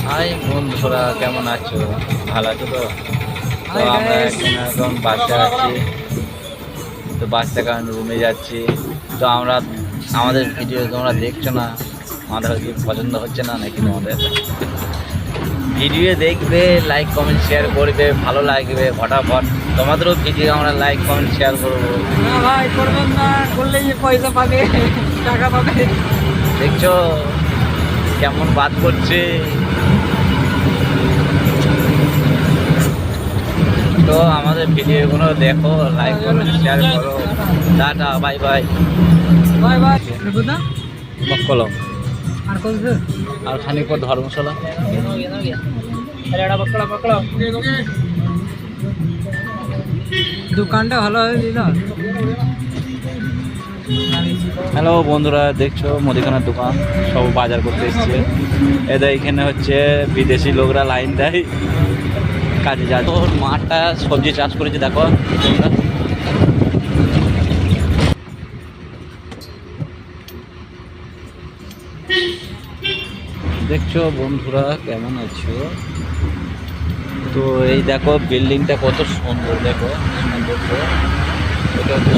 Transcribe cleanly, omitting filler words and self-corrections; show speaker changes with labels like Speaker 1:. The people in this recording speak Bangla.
Speaker 1: হাই বন্ধুরা, কেমন আছো? ভালো আছো তো? তো আমরা এখন বাসে আছি, তো বাস থেকে আমি রুমে যাচ্ছি। তো আমাদের ভিডিও তোমরা দেখছো না, আমাদের কি পছন্দ হচ্ছে না নাকি? তোমাদের ভিডিও দেখবে, লাইক কমেন্ট শেয়ার করবে, ভালো লাগবে ফটাফট। তোমাদেরও ভিডিও আমরা লাইক কমেন্ট শেয়ার করবো।
Speaker 2: না ভাই, করবেন না, করলে পয়সা পাবে, টাকা পাবে।
Speaker 1: দেখছো কেমন বাদ করছে? তো আমাদের ভিডিওগুলো দেখো, লাইক কমেন্ট শেয়ার করো। Tata, bye bye.
Speaker 2: Bye bye. না
Speaker 1: মক্কলম
Speaker 2: আর কত
Speaker 1: আর খানিকপর ধর্মশালা।
Speaker 2: দোকানটা ভালো হয়ে দিল।
Speaker 1: হ্যালো বন্ধুরা, দেখছো মুদিখানার দোকান, সব বাজার করতে এসছে। এদের এখানে হচ্ছে বিদেশি লোকরা লাইন দেয় কাজে যায়। তো মাঠটা সবজি চাষ করেছে, দেখো তোমরা। দেখছো বন্ধুরা কেমন আছো? তো এই দেখো বিল্ডিংটা কত সুন্দর, দেখো সৌন্দর্য। এটা হচ্ছে